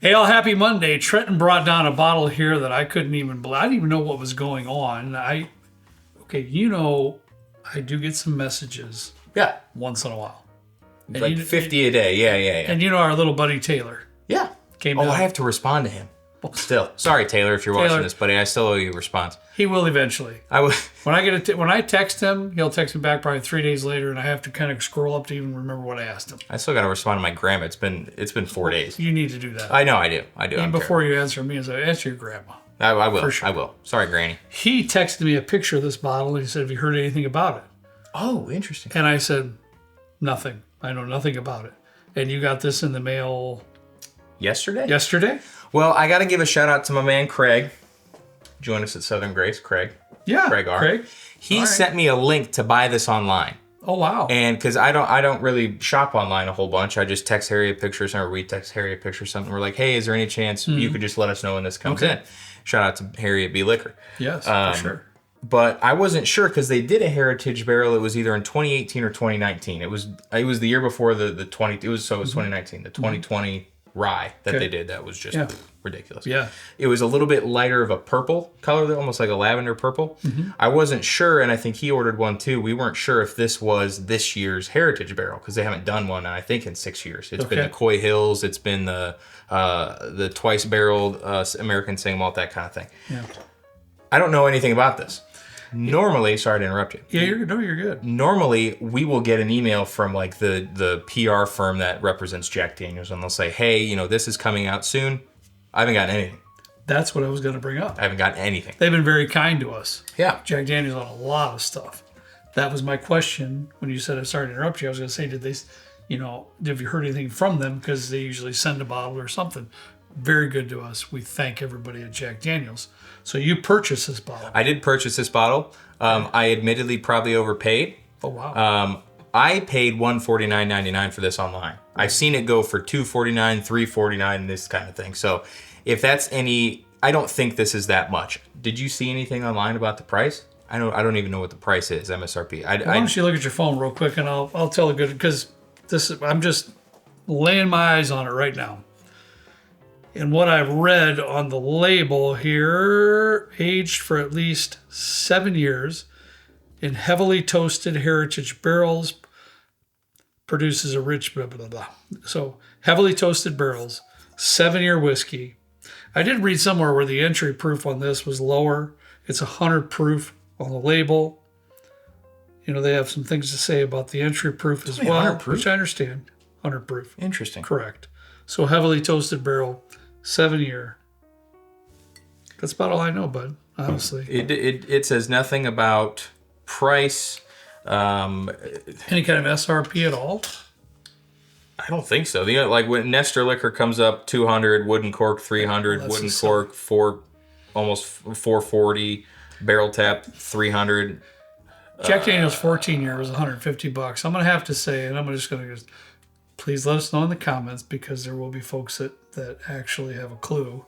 Hey, all happy Monday. Trenton brought down a bottle here that I couldn't even believe. I didn't even know what was going on. Okay, I do get some messages Yeah. once in a while. And Like 50 a day. Yeah. And our little buddy Taylor. Yeah. Came down. I have to respond to him. Still. Sorry, Taylor, if you're watching this, buddy. I still owe you a response. He will eventually. I will. When I text him, he'll text me back probably 3 days later, and I have to kind of scroll up to even remember what I asked him. I still got to respond to my grandma. It's been 4 days. You need to do that. I know, I do. And before you answer me, answer your grandma. I will. For sure. I will. Sorry, Granny. He texted me a picture of this bottle, and he said, "Have you heard anything about it?" Oh, interesting. And I said, "Nothing. I know nothing about it." And you got this in the mail yesterday? Well, I got to give a shout out to my man Craig. Join us at Southern Grace, Craig. Yeah, Craig. He sent me a link to buy this online. Oh wow! And because I don't really shop online a whole bunch, I just text Harry a picture or something, or we text Harry a picture or something. We're like, hey, is there any chance you could just let us know when this comes in? Shout out to Harry at B Liquor. Yes, for sure. But I wasn't sure because they did a heritage barrel. It was either in 2018 or 2019. It was the year before the 20. It was 2019. The 2020 rye that they did, that was just ridiculous. Yeah. It was a little bit lighter of a purple color, almost like a lavender purple. I wasn't sure, and I think he ordered one too. We weren't sure if this was this year's heritage barrel because they haven't done one, I think, in 6 years. It's been the Coy Hills, it's been the twice barreled American single malt, that kind of thing. Yeah. I don't know anything about this. Normally, sorry to interrupt you. Yeah, you're good. Normally, we will get an email from like the PR firm that represents Jack Daniels, and they'll say, "Hey, this is coming out soon." I haven't gotten anything. That's what I was going to bring up. I haven't gotten anything. They've been very kind to us. Yeah, Jack Daniels on a lot of stuff. That was my question when you said I started to interrupt you. I was going to say, did they, have you heard anything from them? Because they usually send a bottle or something. Very good to us. We thank everybody at Jack Daniels. So you purchased this bottle. I did purchase this bottle. I admittedly probably overpaid. Oh, wow. I paid $149.99 for this online. I've seen it go for $249, $349, this kind of thing. So if that's I don't think this is that much. Did you see anything online about the price? I don't even know what the price is, MSRP. Why don't you look at your phone real quick, and I'll tell a good, because I'm just laying my eyes on it right now. And what I've read on the label here, aged for at least 7 years in heavily toasted heritage barrels, produces a rich blah, blah, blah. So heavily toasted barrels, 7-year whiskey. I did read somewhere where the entry proof on this was lower. It's 100 proof on the label. They have some things to say about the entry proof as well, which I understand. 100 proof. Interesting. Correct. So heavily toasted barrel, 7-year. That's about all I know, bud, honestly. It says nothing about price. Any kind of SRP at all? I don't think so. Like when Nestor Liquor comes up, 200, wooden cork 300, wooden cork almost 440, barrel tap 300. Jack Daniel's 14-year was $150. I'm gonna have to say, and I'm just gonna please let us know in the comments, because there will be folks that actually have a clue.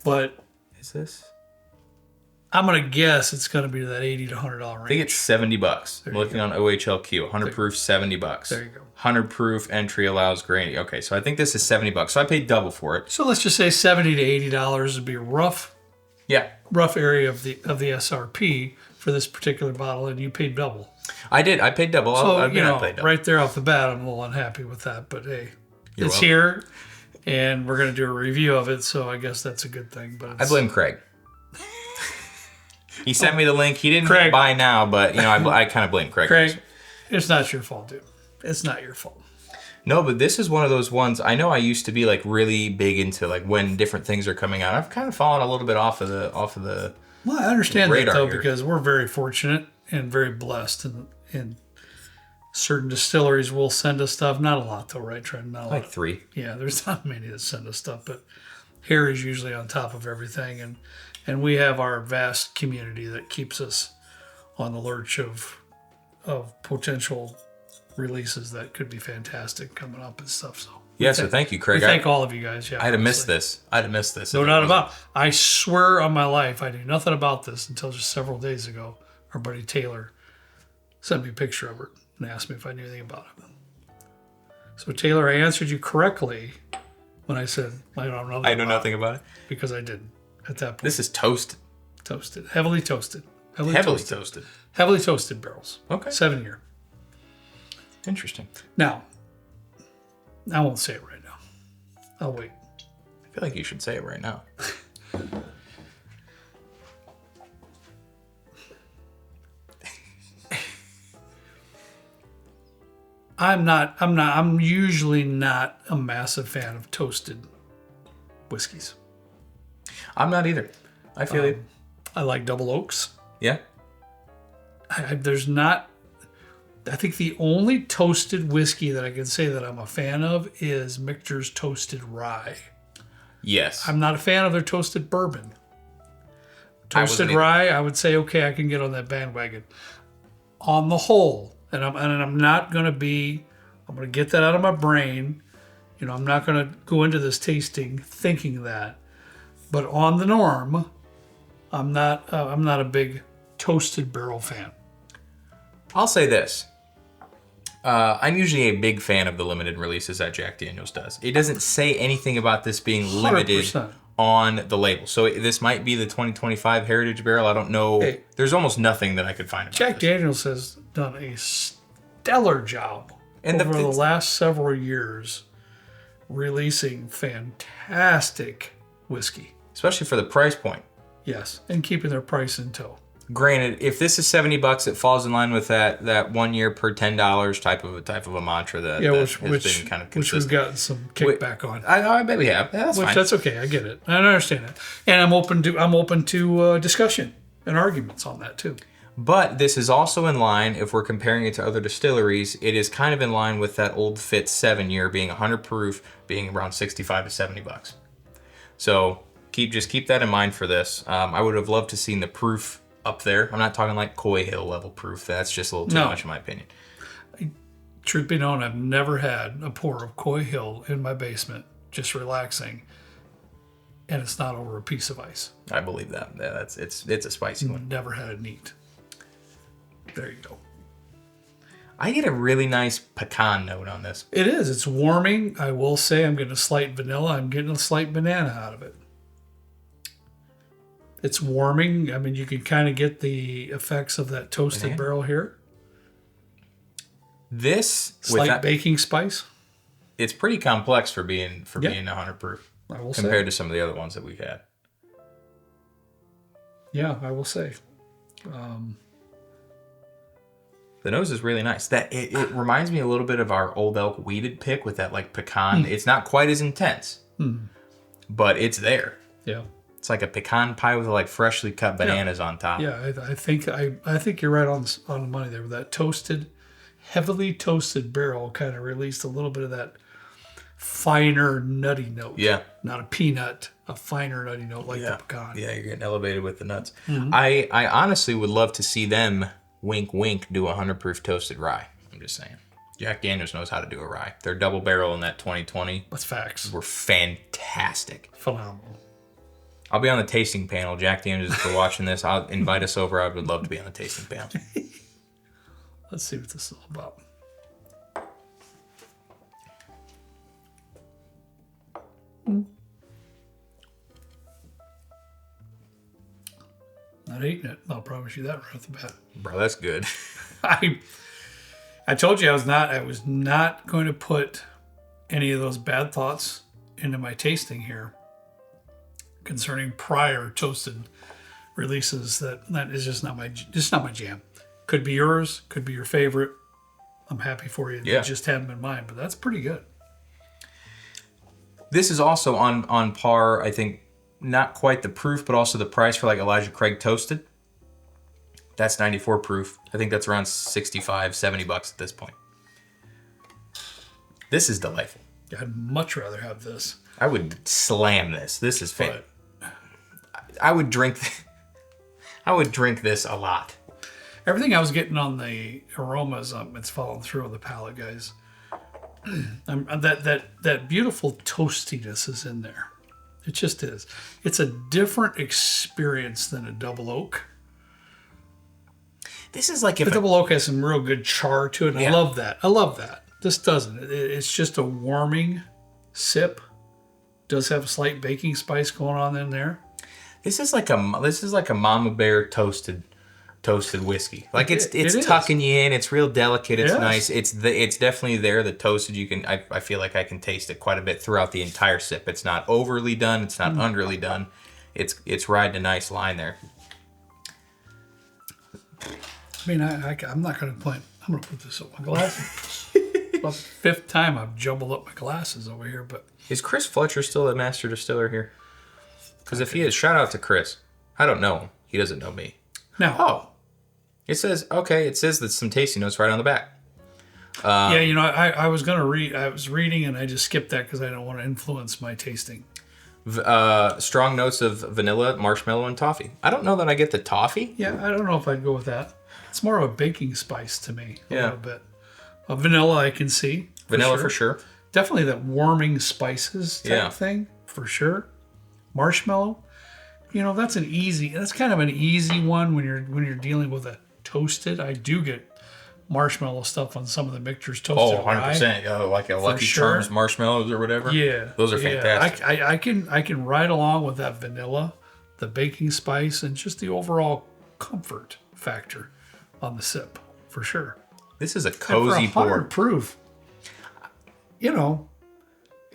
But is this? I'm gonna guess it's gonna be that $80 to $100 range. I think it's $70. I'm looking on OHLQ. 100 proof, $70. There you go. 100 proof entry allows granny. Okay, so I think this is $70. So I paid double for it. So let's just say $70 to $80 would be a rough area of the SRP for this particular bottle, and you paid double. I did. I paid double. So I paid double. Right there off the bat, I'm a little unhappy with that. But hey, it's here, and we're gonna do a review of it. So I guess that's a good thing. But I blame Craig. He sent me the link. He didn't buy now, but I kind of blame Craig. Craig, it's not your fault, dude. It's not your fault. No, but this is one of those ones. I know I used to be like really big into like when different things are coming out. I've kind of fallen a little bit off of the. Well, I understand that though, here. because we're very fortunate and very blessed, and certain distilleries will send us stuff. Not a lot though, right, Trent? Not a like lot. 3. Yeah, there's not many that send us stuff, but Harry's usually on top of everything, and we have our vast community that keeps us on the lurch of potential releases that could be fantastic coming up and stuff. So so thank you, Craig. We thank all of you guys. Yeah, I'd have missed this. No doubt about it. I swear on my life, I knew nothing about this until just several days ago. Our buddy Taylor sent me a picture of it and asked me if I knew anything about it. So Taylor, I answered you correctly when I said I don't know. I know nothing about it. Because I didn't at that point. This is toasted. Toasted. Heavily toasted. Heavily toasted. Heavily toasted barrels. Okay. 7 year. Interesting. Now, I won't say it right now. I'll wait. I feel like you should say it right now. I'm usually not a massive fan of toasted whiskeys. I'm not either. I feel you. I like double oaks. Yeah. I think the only toasted whiskey that I can say that I'm a fan of is Michter's Toasted Rye. Yes. I'm not a fan of their toasted bourbon. Toasted rye, I would say, okay, I can get on that bandwagon. On the whole, and I'm not going to be, I'm going to get that out of my brain. You know, I'm not going to go into this tasting thinking that. But on the norm, I'm not a big toasted barrel fan. I'll say this. I'm usually a big fan of the limited releases that Jack Daniel's does. It doesn't say anything about this being limited 100%. on the label. So this might be the 2025 Heritage Barrel. I don't know. Hey, there's almost nothing that I could find about Jack this. Daniel's has done a stellar job over the last several years releasing fantastic whiskey. Especially for the price point. Yes, and keeping their price in tow. Granted, if this is $70, it falls in line with that 1 year per $10 type of a mantra that, has been kind of consistent. Which we've gotten some kickback on. I bet we have. Yeah, that's fine. That's okay. I get it. I understand it, and I'm open to discussion and arguments on that too. But this is also in line, if we're comparing it to other distilleries, it is kind of in line with that Old Fitz 7 year being 100 proof, being around $65 to $70. So just keep that in mind for this. I would have loved to seen the proof up there. I'm not talking like Coy Hill level proof. That's just a little too much in my opinion. Truth be known, I've never had a pour of Coy Hill in my basement, just relaxing, and it's not over a piece of ice. I believe that. Yeah, it's a spicy one. Never had it neat. There you go. I get a really nice pecan note on this. It is. It's warming. I will say I'm getting a slight vanilla. I'm getting a slight banana out of it. It's warming. I mean, you can kind of get the effects of that toasted barrel here. This slight baking spice. It's pretty complex for being 100 proof compared to some of the other ones that we've had. Yeah, I will say. The nose is really nice. It reminds me a little bit of our Old Elk weeded pick with that like pecan. It's not quite as intense, but it's there. Yeah. It's like a pecan pie with like freshly cut bananas on top. Yeah, I think you're right on the money there. With that heavily toasted barrel kind of released a little bit of that finer nutty note. Yeah. Not a peanut, a finer nutty note like the pecan. Yeah, you're getting elevated with the nuts. I honestly would love to see them, wink wink, do 100 proof toasted rye. I'm just saying. Jack Daniel's knows how to do a rye. Their double barrel in that 2020. That's facts. Were fantastic. Phenomenal. I'll be on the tasting panel. Jack Daniels, if you're watching this, I'll invite us over. I would love to be on the tasting panel. Let's see what this is all about. Not eating it. I'll promise you that right off the bat. Bro, that's good. I told you I was not going to put any of those bad thoughts into my tasting here concerning prior toasted releases. That is just not my jam. Could be yours, could be your favorite. I'm happy for you. Yeah. It just hadn't been mine, but that's pretty good. This is also on par, I think, not quite the proof, but also the price for like Elijah Craig Toasted. That's 94 proof. I think that's around $65, $70 at this point. This is delightful. I'd much rather have this. I would slam this. This is fantastic. I would drink this a lot. Everything I was getting on the aromas, it's falling through on the palate, guys. That beautiful toastiness is in there. It just is. It's a different experience than a double oak. This is like if the double oak has some real good char to it. And I love that. This doesn't. It's just a warming sip Does have a slight baking spice going on in there. This is like a Mama Bear toasted whiskey. Like it's is. tucking you in. It's real delicate. It's Yes. nice. It's definitely there. The toasted, you can. I feel like I can taste it quite a bit throughout the entire sip. It's not overly done. It's not underly done. It's riding a nice line there. I mean, I'm not going to complain. I'm going to put this up my glasses. About the fifth time I've jumbled up my glasses over here, but Is Chris Fletcher still the master distiller here? Because if he is, shout out to Chris. I don't know him. He doesn't know me. now, Oh, it says that some tasting notes right on the back. yeah, you know, I was going to read. I was reading and I just skipped that because I don't want to influence my tasting. Strong notes of vanilla, marshmallow, and toffee. I don't know that I get the toffee. Yeah, I don't know if I'd go with that. It's more of a baking spice to me, a Yeah. little bit. Vanilla, I can see. Vanilla for sure. Definitely that warming spices type Yeah. thing, for sure. Marshmallow, you know, that's kind of an easy one when you're dealing with a toasted. I do get marshmallow stuff on some of the mixtures toasted. Oh, 100%. Like a Lucky sure. Charms marshmallows or whatever. Yeah. Those are yeah. fantastic. I can ride along with that vanilla, the baking spice, and just the overall comfort factor on the sip, for sure. This is a And cozy for 100 pour. proof, you know,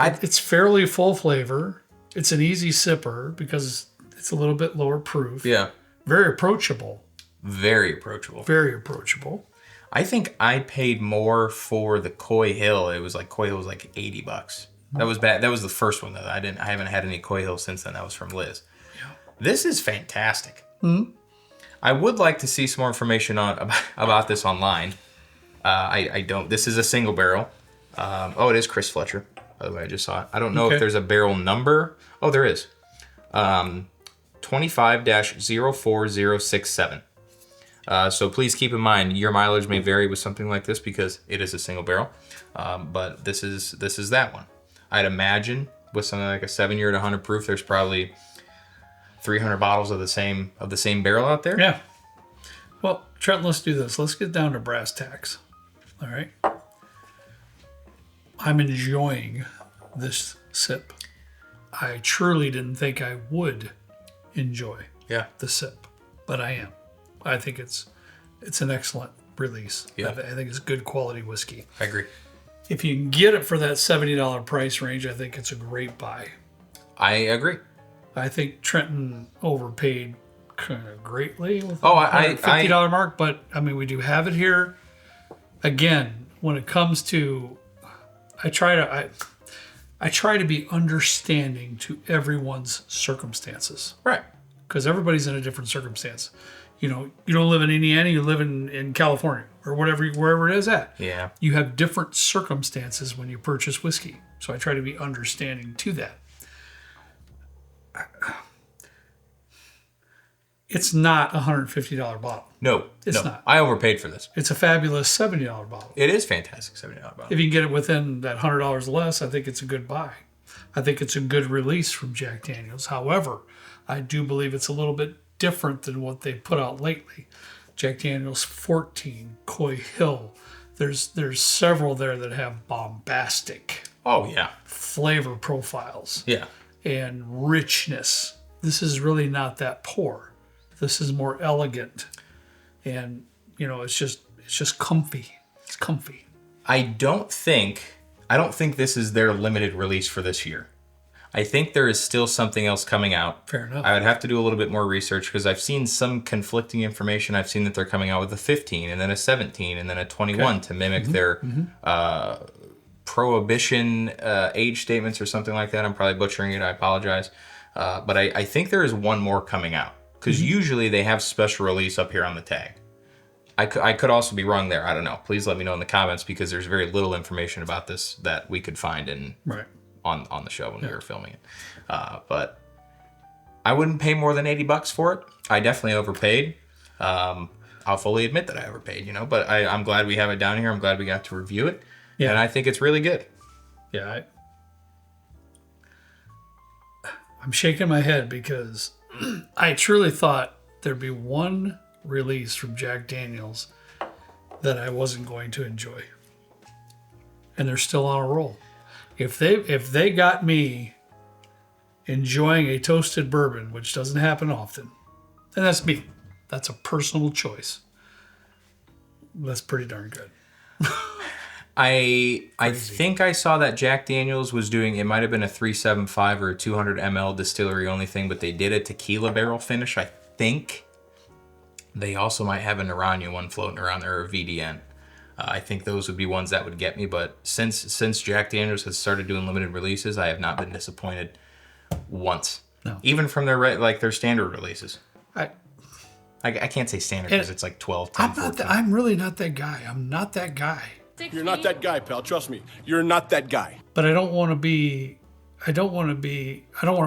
it's fairly full flavor. It's an easy sipper because it's a little bit lower proof. Yeah. Very approachable. Very approachable. Very approachable. I think I paid more for the Coy Hill. Coy Hill was like $80. That was bad. That was the first one though. I haven't had any Coy Hill since then. That was from Liz. Yeah. This is fantastic. I would like to see some more information about this online. I don't. This is a single barrel. It is Chris Fletcher. By the way, I just saw it. I don't know if there's a barrel number. Oh, there is. 25-04067. So please keep in mind your mileage may vary with something like this because it is a single barrel. But this is that one. I'd imagine with something like a 7-year at 100 proof, there's probably 300 bottles of the same barrel out there. Yeah. Well, Trent, let's do this. Let's get down to brass tacks. All right. I'm enjoying this sip. I truly didn't think I would enjoy the sip, but I am. I think it's an excellent release. Yeah. I think it's good quality whiskey. I agree. If you can get it for that $70 price range, I think it's a great buy. I agree. I think Trenton overpaid kind of greatly with Oh, the $50 mark, but I mean, we do have it here. Again, when it comes to, I try to be understanding to everyone's circumstances. Right. Because everybody's in a different circumstance. You know, you don't live in Indiana, you live in California or wherever it is at. Yeah. You have different circumstances when you purchase whiskey. So I try to be understanding to that. It's not a $150 bottle. No, It's not. I overpaid for this. It's a fabulous $70 bottle. It is fantastic $70 bottle. If you can get it within that $100 less, I think it's a good buy. I think it's a good release from Jack Daniels. However, I do believe it's a little bit different than what they put out lately. Jack Daniels 14, Coy Hill. There's several there that have bombastic Oh yeah. flavor profiles Yeah. and richness. This is really not that poor. This is more elegant, and you know, it's just comfy. It's comfy. I don't think this is their limited release for this year. I think there is still something else coming out. Fair enough. I would have to do a little bit more research because I've seen some conflicting information. I've seen that they're coming out with a 15 and then a 17 and then a 21 to mimic their prohibition age statements or something like that. I'm probably butchering it. I apologize. But I think there is one more coming out because usually they have special release up here on the tag. I could also be wrong there. I don't know. Please let me know in the comments because there's very little information about this that we could find on the show when we were filming it. But I wouldn't pay more than $80 for it. I definitely overpaid. I'll fully admit that I overpaid, but I'm glad we have it down here. I'm glad we got to review it. Yeah. And I think it's really good. Yeah. I'm shaking my head because I truly thought there'd be one release from Jack Daniels that I wasn't going to enjoy. And they're still on a roll. If they got me enjoying a toasted bourbon, which doesn't happen often. And that's me. That's a personal choice. That's pretty darn good. I think I saw that Jack Daniel's was doing, it might have been a 375 or a 200 ml distillery only thing, but they did a tequila barrel finish, I think. They also might have a Naranja one floating around there, or a VDN. I think those would be ones that would get me, but since Jack Daniel's has started doing limited releases, I have not been disappointed once. No. Even from their standard releases. I can't say standard because it's like 12, 10, 14. I'm really not that guy. I'm not that guy. You're not that guy, pal. Trust me. You're not that guy. But I don't want to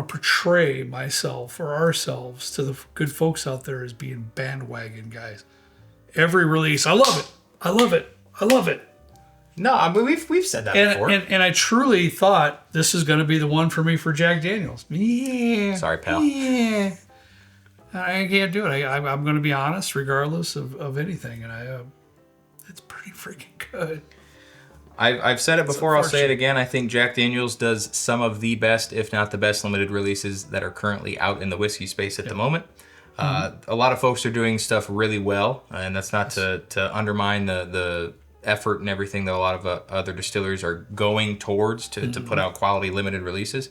portray myself or ourselves to the good folks out there as being bandwagon guys. Every release, I love it. I love it. I love it. No, I mean, we've said that before. And I truly thought this is going to be the one for me for Jack Daniel's. Yeah. Sorry, pal. Yeah. I can't do it. I'm going to be honest regardless of anything. And it's pretty freaking good. I've said it before, I'll say it again. I think Jack Daniel's does some of the best, if not the best, limited releases that are currently out in the whiskey space at the moment. A lot of folks are doing stuff really well, and that's not to undermine the effort and everything that a lot of other distilleries are going towards to put out quality limited releases.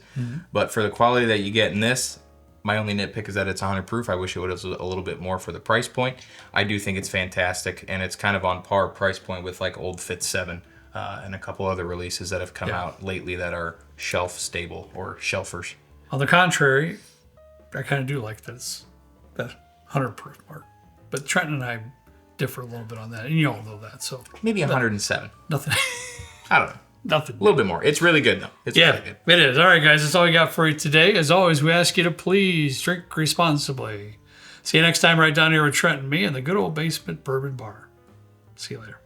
But for the quality that you get in this, my only nitpick is that it's 100 proof. I wish it was a little bit more for the price point. I do think it's fantastic, and it's kind of on par price point with like Old Fitz 7 and a couple other releases that have come out lately that are shelf stable or shelfers. On the contrary, I kind of do like that 100 proof mark. But Trent and I differ a little bit on that, and you all know that. So maybe 107. Nothing. I don't know. Nothing. A little bit more. It's really good, though. It's really good. It is. All right, guys. That's all we got for you today. As always, we ask you to please drink responsibly. See you next time right down here with Trent and me in the good old basement bourbon bar. See you later.